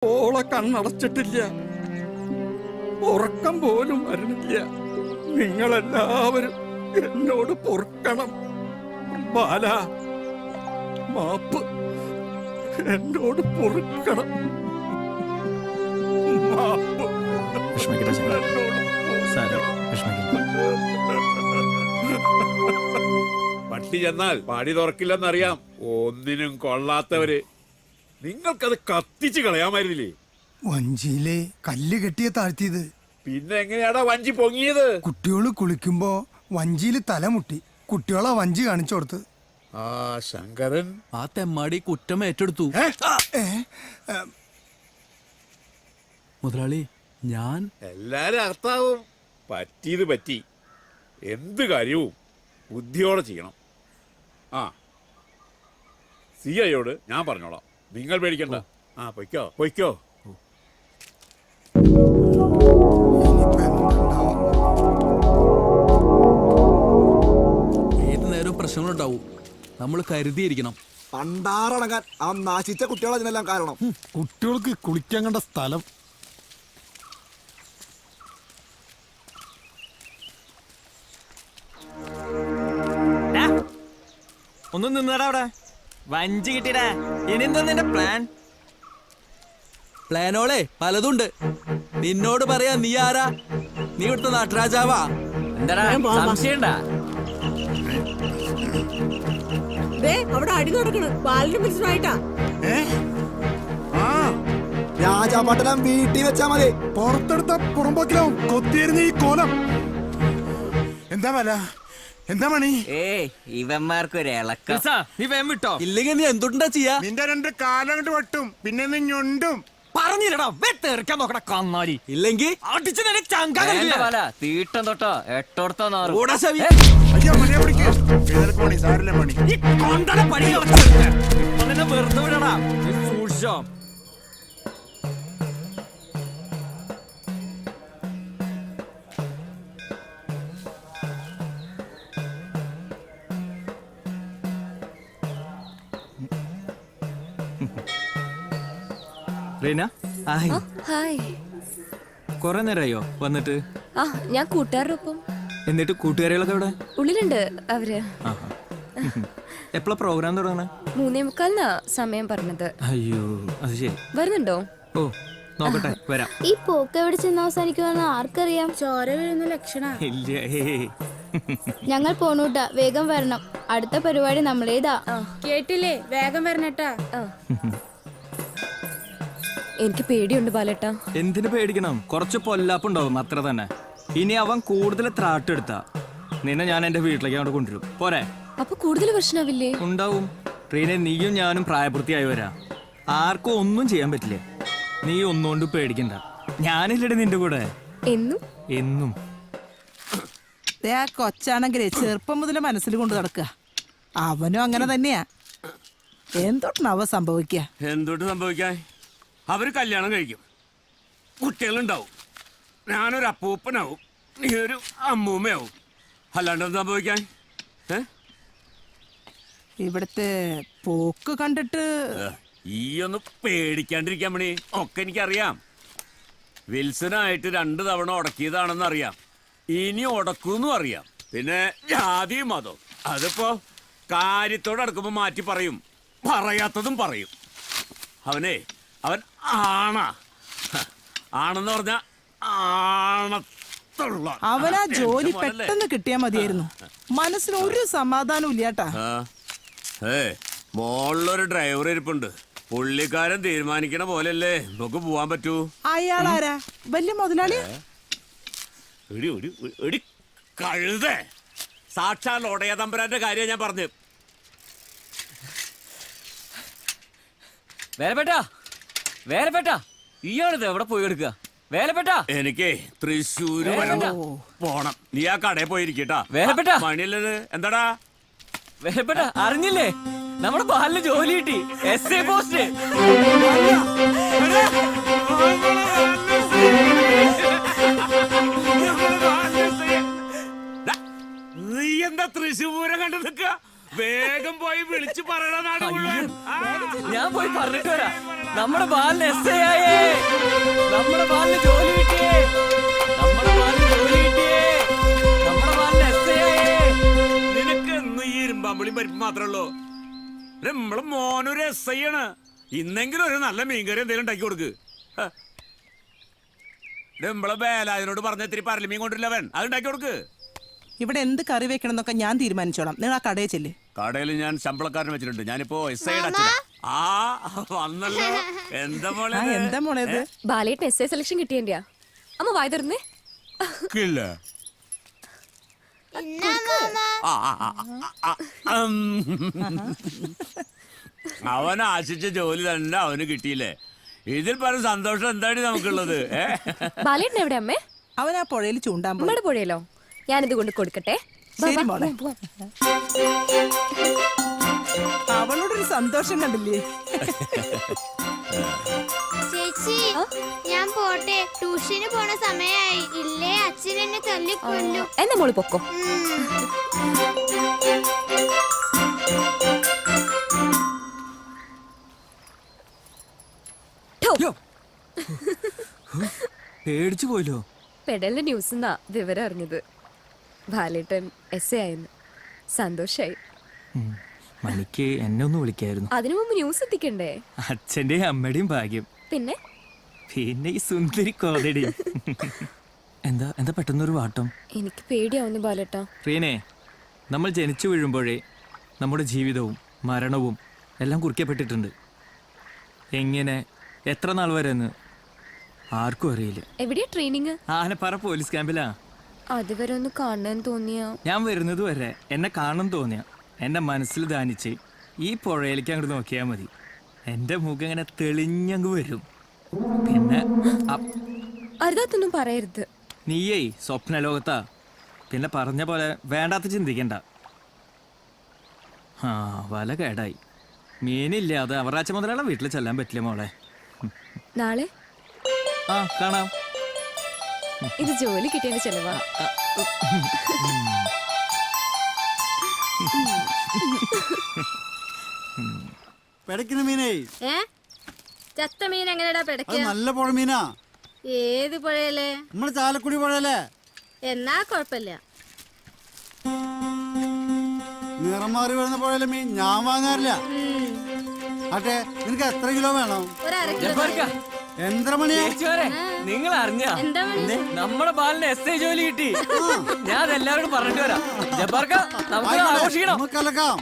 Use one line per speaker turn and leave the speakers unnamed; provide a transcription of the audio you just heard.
ഓളെ കണ്ണടച്ചിട്ടില്ല, ഉറക്കം പോലും വരണില്ല. നിങ്ങളെല്ലാവരും എന്നോട് പൊറുക്കണം. ബാല, മാപ്പ്, എന്നോട് പൊറുക്കണം. മാപ്പ്.
പട്ടി ചെന്നാൽ പാടി തുറക്കില്ലെന്നറിയാം. ഒന്നിനും കൊള്ളാത്തവര്. നിങ്ങൾക്കത് കത്തിച്ച് കളയാമായിരുന്നില്ലേ?
വഞ്ചിയിലെ കല്ല് കെട്ടിയ താഴ്ത്തിയത്.
പിന്നെ എങ്ങനെയാടാ വഞ്ചി പൊങ്ങിയത്?
കുട്ടികള് കുളിക്കുമ്പോ വഞ്ചിയില് തലമുട്ടി. കുട്ടികളെ വഞ്ചി കാണിച്ചു കൊടുത്ത്.
ആ ശങ്കരൻ
ആ തെമ്മാടി കുറ്റം ഏറ്റെടുത്തു. മുതലാളി, ഞാൻ
എല്ലാരും അർത്ഥമാവും. പറ്റിയത് പറ്റി. എന്ത് കാര്യവും ബുദ്ധിയോടെ ചെയ്യണം. ആ സിഐയോട് ഞാൻ പറഞ്ഞോളാം. നിങ്ങൾ പേടിക്കണ്ട. ആ പൊയ്ക്കോ പൊയ്ക്കോ.
ഏത് നേരവും പ്രശ്നങ്ങളുണ്ടാവും. നമ്മൾ കരുതിയിരിക്കണം.
പണ്ടാറടങ്ങാൻ ആ നാശിച്ച കുട്ടികൾ അതിനെല്ലാം കാരണം.
കുട്ടികൾക്ക് കുളിക്കാൻ കണ്ട സ്ഥലം.
ഒന്നും നിന്നടാ അവിടെ. വഞ്ചി കിട്ടിടാ. ഇനി എന്താ നിന്റെ പ്ലാൻ?
പ്ലാനോളെ പലതുണ്ട്. നിന്നോട് പറയാ, നീ ആരാ? നീ ഇവിടുത്തെ നാട്ടുരാജാവാ.
എന്താടാ സംശയണ്ടാ?
അവിടെ അടി നടക്കണ്. ബാലിന് മനസ്സിലായിട്ടാ.
രാജാപാട്ടനം വീട്ടിൽ വെച്ചാ മതി.
പുറത്തെടുത്ത പുറമ്പോക്കിലാവും കൊത്തിയിരുന്ന ഈ കോലം. എന്താ വല? എന്താ മണി?
ഇവന്മാർക്കൊരു ഇളക്കം. നീ വേം വിട്ടോ.
ഇല്ലെങ്കിൽ നീ എന്തുണ്ടാ ചെയ്യാ?
നിന്റെ രണ്ട് കാലം കൊണ്ട് വെട്ടും, പിന്നെ നീ ഞൊണ്ടും.
പറഞ്ഞില്ലടാ, വെട്ടെറിക്കാൻ നോക്കണ കന്നാലി.
ഇല്ലെങ്കിൽ
അടിച്ചു നിന്നെ ചങ്ക തീട്ടം തൊട്ടോ എട്ടോടത്തോ നാറും.
അയ്യോ മണിയെ പിടിക്ക്. ഏതൊക്കെ മണി? സാരില്ല മണി.
ഈ കൊണ്ടട പണി നിന്നെ വെറുതെ വിടടാ. സൂക്ഷിച്ചോ. റീന,
ഹായ്.
കൊറേ നേരമായോ വന്നിട്ട്?
ആ, ഞാൻ കൂട്ടുകാരോടൊപ്പം.
എന്നിട്ട് കൂട്ടുകാരികളൊക്കെ ഇവിടെ
ഉള്ളിലുണ്ട് അവര്.
എപ്പോഴാ പ്രോഗ്രാം തുടങ്ങണേ?
3:45 സമയം പറഞ്ഞത്.
അയ്യോ, അത് ശരി.
വരുന്നുണ്ടോ?
ഓ, നോക്കട്ടെ, വരാം.
ഈ പോക്ക് എവിടെ ചെന്ന് അവസാനിക്കുമെന്ന് ആർക്കറിയാം? ചോര വീഴുന്ന ലക്ഷണ.
ഇല്ല.
ഞങ്ങൾ പോണൂട്ടാ, വേഗം വരണം. അടുത്ത പരിപാടി നമ്മളേതാ.
കേട്ടില്ലേ? വേഗം വരണട്ടാ.
എനിക്ക് പേടിയുണ്ട് ബാലേട്ടാ.
എന്തിനു പേടിക്കണം? കുറച്ച് പൊല്ലാപ്പുണ്ടാവും, അത്ര തന്നെ. ഇനി അവൻ കൂടുതൽ ത്രാട്ടെടുത്താ നിന്നെ ഞാൻ എന്റെ വീട്ടിലേക്ക് അങ്ങോട്ട് കൊണ്ടുവരും. പോരെ?
അപ്പൊ കൂടുതൽ പ്രശ്നമാവില്ലേ?
ഉണ്ടാവും. ട്രെയിനെ നീയും ഞാനും പ്രായപൂർത്തിയായി വരാ. ആർക്കും ഒന്നും ചെയ്യാൻ പറ്റില്ല. നീ ഒന്നുകൊണ്ട് പേടിക്കണ്ട. ഞാനില്ലടെ നിന്റെ കൂടെ
എന്നും
എന്നും.
കൊച്ചാണെങ്കിലേ ചെറുപ്പം മുതൽ മനസ്സിൽ കൊണ്ട് നടക്കുക. അവനും അങ്ങനെ തന്നെയാ. എന്തൊട്ടാവ സംഭവിക്കുക?
എന്തൊട്ട് സംഭവിക്കാൻ? അവര് കല്യാണം കഴിക്കും, കുട്ടികളുണ്ടാവും, ഞാനൊരു അപ്പൂപ്പനാവും, നീ ഒരു അമ്മൂമ്മയാവും. അല്ലാണ്ട് സംഭവിക്കാൻ?
ഇവിടുത്തെ പോക്ക് കണ്ടിട്ട്
ഈ ഒന്ന് പേടിക്കാണ്ടിരിക്കാൻ മണി. ഒക്കെ എനിക്കറിയാം. വിൽസനായിട്ട് 2 തവണ ഉടക്കിയതാണെന്ന് അറിയാം. ഇനി ഉടക്കൂന്നും അറിയാം. പിന്നെ ജാതിയും മതം അതിപ്പോ കാര്യത്തോടെ അടുക്കുമ്പോ മാറ്റി പറയും, പറയാത്തതും പറയും. അവൻ ആണെന്ന് പറഞ്ഞ ആണത്തുള്ള.
അവനാ ജോലി പെട്ടെന്ന് കിട്ടിയാ മതിയായിരുന്നു. മനസ്സിന് ഒരു സമാധാനം ഇല്ലാട്ടാ.
മോളിലൊരു ഡ്രൈവർ ഇരിപ്പുണ്ട്. പുള്ളിക്കാരൻ തീരുമാനിക്കണ പോലെയല്ലേ നമുക്ക് പോവാൻ പറ്റൂ.
അയാളാരാ? വലിയ മുതലാളി?
കഴുതേ, സാക്ഷാൽ ഒടയ തമ്പുരാന്റെ കാര്യം ഞാൻ പറഞ്ഞു.
വേലപ്പെട്ട ഇയാളിത് എവിടെ പോയി എടുക്കുക? വേലപ്പെട്ട,
എനിക്ക് തൃശ്ശൂര് പോണം. നീ ആ കടയിൽ പോയിരിക്കട്ടാ.
വേലപ്പെട്ട
മണിയല്ലത്. എന്താടാ
വേലപ്പെട്ട? അറിഞ്ഞില്ലേ? നമ്മുടെ ബാലിന് ജോലി കിട്ടി. SA post.
നീ എന്താ തൃശ്ശൂരം കണ്ടു നിൽക്കുക? വേഗം പോയി വിളിച്ചു പറയണ നാട് മുഴുവൻ.
ഞാൻ പോയി പറഞ്ഞിട്ട് വരാം. നമ്മുടെ ബാലിന് എസ് ആയേ, നമ്മുടെ ബാലിന് ജോലി കിട്ടിയേ, നമ്മുടെ ബാലിന് ജോലി കിട്ടിയേ, നമ്മുടെ ബാലിന് എസ് ആയേ.
നിനക്ക് എന്നും ഈ ഇരുമ്പാമ്പുളിയും പരിപ്പ് മാത്രമേ ഉള്ളൂ. നമ്മളെ മോനൊരു എസ് ഐ ആണ്. ഇന്നെങ്കിലും ഒരു നല്ല മീൻകറി എന്തെങ്കിലും ഉണ്ടാക്കി കൊടുക്ക്. നമ്മളെ വേലാതിനോട് പറഞ്ഞ ഇത്തിരി പരലിമീൻ കൊണ്ടില്ലവൻ, അത് ഉണ്ടാക്കി കൊടുക്ക്.
ഇവിടെ എന്ത് കറി വെക്കണം എന്നൊക്കെ ഞാൻ തീരുമാനിച്ചോളാം. നിങ്ങൾ ആ കടയിൽ ചെല്ല്.
കടയിൽ ഞാൻ ശമ്പളക്കാരൻ വെച്ചിട്ടുണ്ട്. ഞാനിപ്പോ എസ് ഐയുടെ അച്ഛനാ. ആ വന്നല്ലോ. എന്താ മോളെ ഇത്?
എന്താ മോളെ ഇത്?
ബാലേട്ടൻ എസ് ഐ സെലക്ഷൻ കിട്ടിയതിന്റെയാ. അമ്മ വായ തുറന്നേ.
കില്ല. ആ, ആ, ആ, ആ, അവൻ ആശിച്ച ജോലി തന്നെ അവന് കിട്ടിയില്ലേ. ഇതിൽ പല സന്തോഷം എന്താണ് നമുക്കുള്ളത്?
ബാലേട്ടൻ എവിടെ അമ്മേ?
അവൻ ആ പുഴയിൽ ചൂണ്ടാൻ പോയി.
അമ്മയുടെ പുഴയല്ലോ. ഞാനിത് കൊണ്ട് കൊടുക്കട്ടെ.
ശരി മോളെ. അവളോടൊരു സന്തോഷം കണ്ടില്ലേ?
ചേച്ചി ഞാൻ പോട്ടെ, ട്യൂഷന് പോണ സമയായി. ഇല്ലേ അച്ഛൻ എന്നെ തല്ലിക്കൊല്ലും.
എന്നാ മോള് പൊക്കോ.
പേടിച്ചു പോയല്ലോ.
പെടലിന്റെ ന്യൂസ് എന്നാ വിവരം അറിഞ്ഞത്. ബാലേട്ടൻ എസ് എ ആയെന്ന്. സന്തോഷായി.
മണിക്ക് എന്നെ ഒന്ന് വിളിക്കായിരുന്നു.
അതിനു മുമ്പ് ന്യൂസ് എത്തിക്കണ്ടേ?
അച്ഛന്റെയും അമ്മയുടെയും ഭാഗ്യം.
പിന്നെ
പിന്നെ ഈ സുന്ദരി കോതടി. എന്താ എന്താ പെട്ടെന്നൊരു വാട്ടം?
എനിക്ക് പേടിയാവുന്നു ബാലേട്ടാ.
റീനെ, നമ്മൾ ജനിച്ചു വീഴുമ്പോഴേ നമ്മുടെ ജീവിതവും മരണവും എല്ലാം കുറിക്കപ്പെട്ടിട്ടുണ്ട്. എങ്ങനെ, എത്ര നാൾ വരെ എന്ന് ആർക്കും അറിയില്ല.
എവിടെയാ ട്രെയിനിങ്?
ആനപ്പാറ പോലീസ് ക്യാമ്പിലാ.
അതുവരെ ഒന്ന് കാണാൻ തോന്നിയ.
ഞാൻ വരുന്നത് വരെ എന്നെ കാണണം തോന്നിയ എന്റെ മനസ്സിൽ ധാനിച്ച് ഈ പുഴയിലേക്ക് അങ്ങോട്ട് നോക്കിയാൽ മതി. എൻ്റെ മുഖം ഇങ്ങനെ തെളിഞ്ഞങ്ങ് വരും. പിന്നെ
അരുതാത്തൊന്നും പറയരുത്.
നീയേ സ്വപ്നലോകത്താ. പിന്നെ പറഞ്ഞ പോലെ വേണ്ടാത്ത ചിന്തിക്കണ്ട. ആ വല കേടായി. മീനില്ലാതെ അവറാച്ച മുതലുള്ള വീട്ടിൽ ചെല്ലാൻ പറ്റില്ല മോളെ.
നാളെ
ആ കാണാം.
ഇത് ജോലി കിട്ടിയതിന്റെ ചെലവാ.
പിടയ്ക്കുന്ന മീനേ.
ചത്ത മീൻ എങ്ങനെയാ
അത്
പിടയ്ക്ക?
നല്ല പുഴ മീനാ.
ഏത് പുഴയല്ലേ?
നമ്മള് ചാലക്കുടി പുഴയല്ലേ.
എന്നാ കൊഴപ്പില്ല.
നിറം മാറി വരുന്ന പുഴയിലെ മീൻ ഞാൻ വാങ്ങാറില്ല. അട്ടെ നിനക്ക് എത്ര കിലോ വേണം? എന്താ മണിയാ?
നിങ്ങൾ അറിഞ്ഞ
എന്താ
നമ്മുടെ ബാലിന് എസ് ഐ ജോലി കിട്ടി. ഞാൻ എല്ലാവരോടും പറഞ്ഞിട്ട് വരാം. ജബ്ബാർക്ക, നമുക്ക് ആഘോഷിക്കണം.
നമുക്ക് കലക്കാം.